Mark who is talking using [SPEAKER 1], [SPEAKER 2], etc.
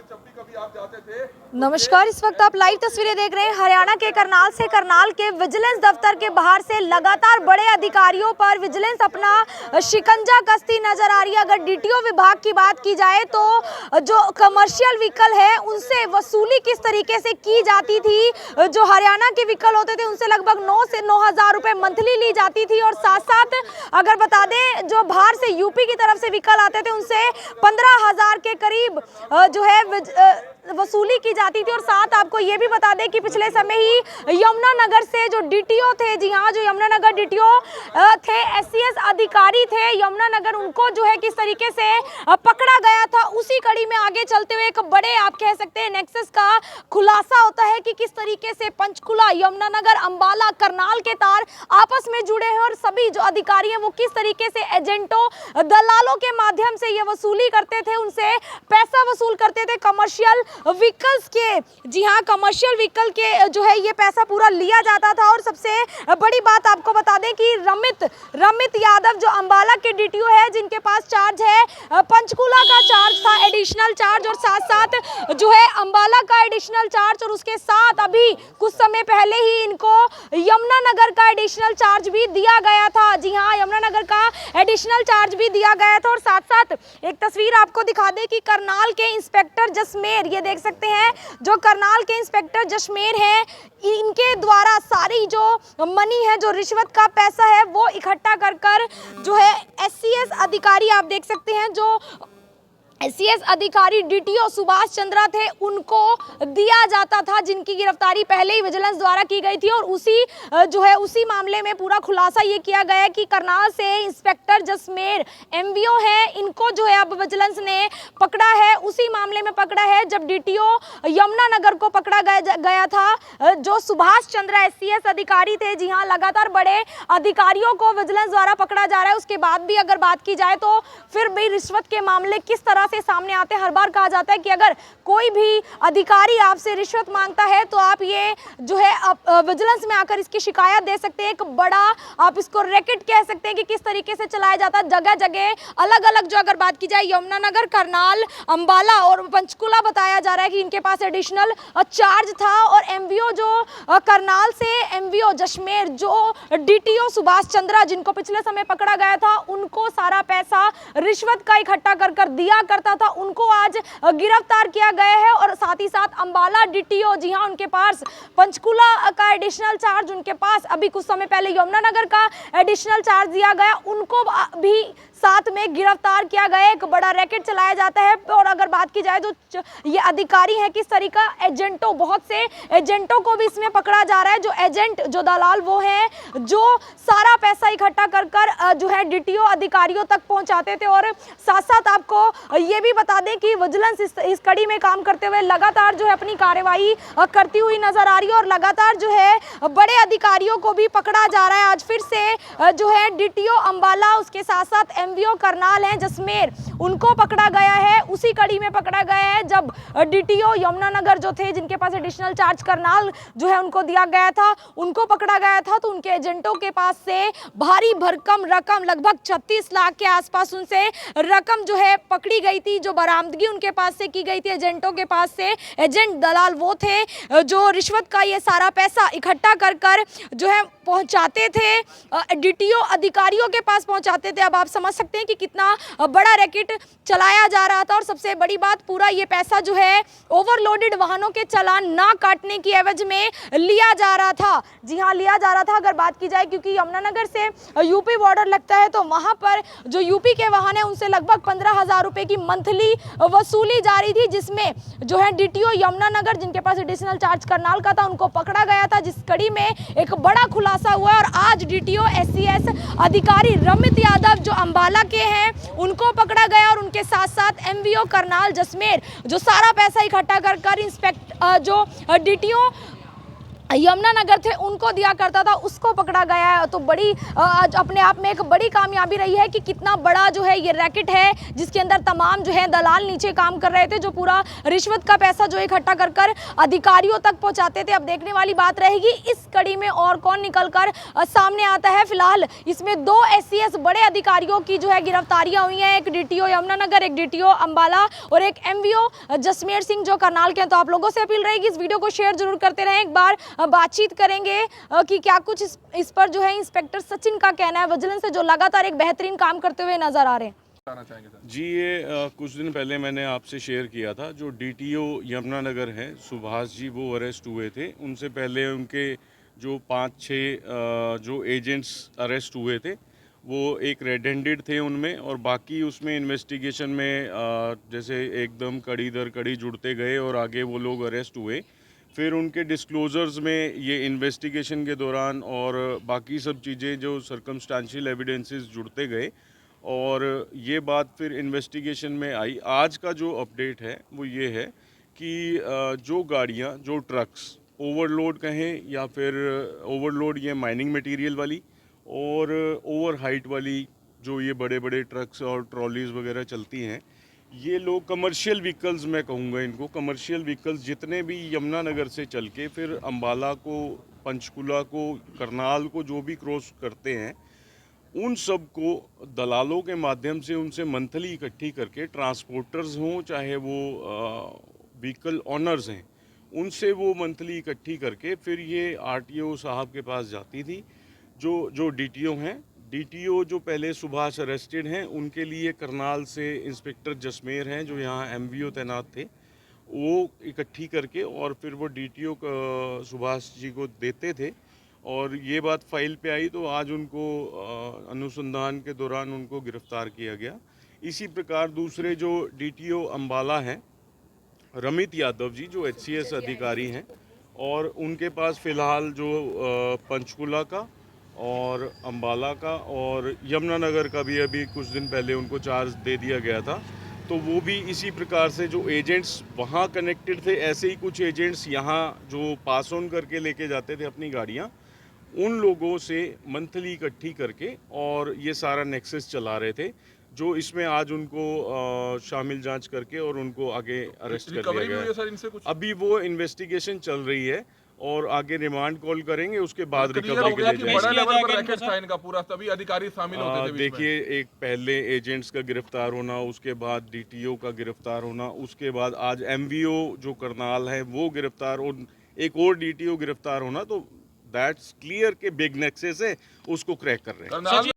[SPEAKER 1] जब भी कभी आप जाते थे।
[SPEAKER 2] नमस्कार, इस वक्त आप लाइव तस्वीरें देख रहे हैं हरियाणा के करनाल से। करनाल के विजिलेंस दफ्तर के बाहर से लगातार बड़े अधिकारियों पर विजिलेंस अपना शिकंजा कसती नजर आ रही है। अगर डीटीओ विभाग की बात की जाए तो जो कमर्शियल व्हीकल है उनसे वसूली किस तरीके से की जाती थी, जो हरियाणा के व्हीकल होते थे उनसे लगभग 9 से 9,000 रुपए मंथली ली जाती थी। और साथ साथ अगर बता दें जो बाहर से यूपी की तरफ से व्हीकल आते थे उनसे 15,000 के करीब जो है वसूली की जाती थी। और साथ आपको ये भी बता दें कि पिछले समय ही यमुनानगर से जो डीटीओ थे, जी हाँ, जो यमुनानगर डीटीओ थे, एससीएस अधिकारी थे यमुनानगर, उनको जो है किस तरीके से पकड़ा गया था। उसी कड़ी में आगे चलते हुए एक बड़े आप कह सकते हैं नेक्सस का खुलासा होता है कि किस तरीके से पंचकुला, यमुनानगर, अंबाला, करनाल के तार आपस में जुड़े हैं और सभी जो अधिकारी हैं वो किस तरीके से एजेंटों, दलालों के माध्यम से ये वसूली करते थे, उनसे पैसा वसूल करते थे कमर्शियल व्हीकल्स के। जी हाँ, कमर्शियल व्हीकल के जो है ये पैसा पूरा लिया जाता था। और सबसे बड़ी बात आपको बता दें कि रमित यादव जो अंबाला के डीटीओ है, जिनके पास चार्ज है पंचकुला का चार्ज था एडिशनल चार्ज, और साथ साथ जो है अंबाला का एडिशनल चार्ज, और उसके साथ अभी कुछ समय पहले ही इनको यमुनानगर का एडिशनल चार्ज भी दिया गया था। जी हाँ, यमुनानगर का एडिशनल चार्ज भी दिया गया था। और साथ साथ एक तस्वीर आपको दिखा दें कि करनाल के इंस्पेक्टर जसमेर, ये देख सकते हैं जो करनाल के इंस्पेक्टर जसमेर हैं, इनके द्वारा सारी जो मनी है, जो रिश्वत का पैसा है, वो इकट्ठा कर जो है एससीएस अधिकारी आप देख सकते हैं, जो एससीएस अधिकारी डीटीओ सुभाष चंद्रा थे, उनको दिया जाता था, जिनकी गिरफ्तारी पहले ही विजिलेंस द्वारा की गई थी। और उसी मामले में पूरा खुलासा ये किया गया है कि करनाल से इंस्पेक्टर जसमेर एमवीओ है, इनको जो है अब विजिलेंस ने पकड़ा है। उसी मामले में पकड़ा है जब डीटीओ यमुनानगर को पकड़ा गया था, जो सुभाष चंद्रा एससीएस अधिकारी थे। जी हाँ, लगातार बड़े अधिकारियों को विजिलेंस द्वारा पकड़ा जा रहा है। उसके बाद भी अगर बात की जाए तो फिर भी रिश्वत के मामले किस तरह से सामने आते हैं। हर बार कहा जाता है कि अगर कोई भी अधिकारी आपसे रिश्वत मांगता है तो आप ये जो है विजिलेंस में आकर इसकी शिकायत दे सकते हैं। एक बड़ा आप इसको रैकेट कह सकते हैं कि किस तरीके से चलाया जाता है, जगह जगह अलग अलग। जो अगर बात की जाए यमुनानगर, करनाल, अंबाला और पंचकुला, बताया जा रहा है कि इनके पास एडिशनल चार्ज था। और एमवीओ जो करनाल से एमवीओ जसमेर, जो डीटीओ सुभाष चंद्रा, जिनको पिछले समय पकड़ा गया था, उनको सारा पैसा रिश्वत का इकट्ठा कर दिया करता था, उनको आज गिरफ्तार किया गया है। और साथ ही साथ अंबाला डीटीओ, जी हाँ, उनके पास पंचकुला का एडिशनल चार्ज, उनके पास अभी कुछ समय पहले यमुनानगर का एडिशनल चार्ज दिया गया, उनको भी साथ में गिरफ्तार किया गया। एक बड़ा रैकेट चलाया जाता है। और अगर बात की जाए तो ये अधिकारी हैं, किस तरीका एजेंटों, बहुत से एजेंटों को भी इसमें पकड़ा जा रहा है। जो एजेंट, जो दलाल वो हैं जो सारा पैसा इकट्ठा कर जो है डीटीओ अधिकारियों तक पहुंचाते थे। और साथ साथ आपको ये भी बता दें कि विजिलेंस इस कड़ी में काम करते हुए लगातार जो है अपनी कार्रवाई करती हुई नजर आ रही है। और लगातार जो है बड़े अधिकारियों को भी पकड़ा जा रहा है। आज फिर से जो है डीटीओ अंबाला, उसके साथ साथ एमवीओ करनाल हैं जसमेर, उनको पकड़ा गया है। उसी कड़ी में पकड़ा गया है जब डीटीओ यमुनानगर जो थे, जिनके पास एडिशनल चार्ज करनाल जो है उनको दिया गया था, उनको पकड़ा गया था। तो उनके एजेंटों के पास से भारी भरकम रकम, लगभग 36 लाख के आसपास उनसे रकम जो है पकड़ी गई थी। जो बरामदगी उनके पास से की गई थी एजेंटों के पास से, एजेंट दलाल वो थे जो रिश्वत का ये सारा पैसा इकट्ठा कर जो है पहुंचाते थे, डीटीओ अधिकारियों के पास पहुंचाते थे। अब आप समझ सकते हैं कि कितना बड़ा रैकेट चलाया जा रहा था। और सबसे बड़ी बात, पूरा ये पैसा जो है ओवरलोडेड वाहनों के चालान ना काटने की एवज में लिया जा रहा था। जी हाँ, लिया जा रहा था। अगर बात की जाए, क्योंकि यमुनानगर से यूपी बॉर्डर लगता है, तो वहां पर जो यूपी के वाहन है उनसे लगभग 15,000 रुपए की मंथली वसूली जा रही थी, जिसमें जो है डीटीओ यमुनानगर, जिनके पास एडिशनल चार्ज करनाल का था, उनको पकड़ा गया था। जिस कड़ी में एक बड़ा खुलासा हुआ। और आज डीटीओ एससीएस अधिकारी रमित यादव जो अंबाला के हैं, उनको पकड़ा गया। और उनके साथ साथ एमवीओ करनाल जसमेर, जो सारा पैसा इकट्ठा कर जो डीटीओ यमुनानगर थे उनको दिया करता था, उसको पकड़ा गया है। तो बड़ी अपने आप में एक बड़ी कामयाबी रही है कि कितना बड़ा जो है ये रैकेट है, जिसके अंदर तमाम जो है दलाल नीचे काम कर रहे थे, जो पूरा रिश्वत का पैसा जो इकट्ठा कर कर अधिकारियों तक पहुंचाते थे। अब देखने वाली बात रहेगी इस कड़ी में और कौन निकलकर सामने आता है। फिलहाल इसमें 2 SCS बड़े अधिकारियों की जो है गिरफ्तारियां हुई हैं, एक DTO यमुनानगर, एक DTO अंबाला और एक MVO जसमेर सिंह जो करनाल के हैं। तो आप लोगों से अपील रहेगी इस वीडियो को शेयर जरूर करते रहें। एक बार बातचीत करेंगे कि क्या कुछ इस पर जो है इंस्पेक्टर सचिन का कहना है, विजिलेंस से जो लगातार एक बेहतरीन काम करते हुए नजर आ रहे हैं।
[SPEAKER 1] जी, ये कुछ दिन पहले मैंने आपसे शेयर किया था, जो DTO यमुनानगर हैं सुभाष जी, वो अरेस्ट हुए थे। उनसे पहले उनके जो 5-6 जो एजेंट्स अरेस्ट हुए थे, वो एक रेड हैंडेड थे उनमें, और बाकी उसमें इन्वेस्टिगेशन में जैसे एकदम कड़ी दर कड़ी जुड़ते गए और आगे वो लोग अरेस्ट हुए। फिर उनके डिस्क्लोजर्स में ये इन्वेस्टिगेशन के दौरान और बाकी सब चीज़ें जो सर्कमस्टांशियल एविडेंसेस जुड़ते गए, और ये बात फिर इन्वेस्टिगेशन में आई। आज का जो अपडेट है वो ये है कि जो गाड़ियाँ, जो ट्रक्स ओवरलोड कहें या फिर ओवरलोड ये माइनिंग मटेरियल वाली और ओवर हाइट वाली जो ये बड़े बड़े ट्रक्स और ट्रॉलीज़ वगैरह चलती हैं, ये लोग कमर्शियल व्हीकल्स, मैं कहूँगा इनको कमर्शियल व्हीकल्स जितने भी यमुनानगर से चल के फिर अंबाला को, पंचकुला को, करनाल को जो भी क्रॉस करते हैं, उन सब को दलालों के माध्यम से उनसे मंथली इकट्ठी करके, ट्रांसपोर्टर्स हों चाहे वो व्हीकल ऑनर्स हैं, उनसे वो मंथली इकट्ठी करके फिर ये RTO साहब के पास जाती थी। जो DTO हैं, DTO जो पहले सुभाष अरेस्टेड हैं, उनके लिए करनाल से इंस्पेक्टर जसमेर हैं जो यहाँ MVO तैनात थे, वो इकट्ठी करके और फिर वो DTO सुभाष जी को देते थे। और ये बात फाइल पे आई तो आज उनको अनुसंधान के दौरान उनको गिरफ्तार किया गया। इसी प्रकार दूसरे जो DTO अंबाला हैं, रमित यादव जी, जो HCS अधिकारी हैं, और उनके पास फ़िलहाल जो पंचकुला का और अंबाला का और यमुनानगर का भी अभी कुछ दिन पहले उनको चार्ज दे दिया गया था। तो वो भी इसी प्रकार से जो एजेंट्स वहाँ कनेक्टेड थे, ऐसे ही कुछ एजेंट्स यहाँ जो पास ऑन करके लेके जाते थे अपनी गाड़ियाँ, उन लोगों से मंथली इकट्ठी करके और ये सारा नेक्सस चला रहे थे, जो इसमें आज उनको शामिल जांच करके और उनको आगे अरेस्ट कर लिया गया।
[SPEAKER 3] सर इनसे कुछ
[SPEAKER 1] अभी वो इन्वेस्टिगेशन चल रही है और आगे रिमांड कॉल करेंगे, उसके बाद रिकवरी के लिए
[SPEAKER 3] कि बड़ा लेवल पर रैकेट था इनका पूरा, तभी अधिकारी शामिल होते थे।
[SPEAKER 1] देखिए, एक पहले एजेंट्स का गिरफ्तार होना, उसके बाद DTO का गिरफ्तार होना, उसके बाद आज MVO जो करनाल है वो गिरफ्तार, और एक और DTO गिरफ्तार होना, तो दैट्स क्लियर के बिग नेक्सस है, उसको क्रैक कर रहे हैं।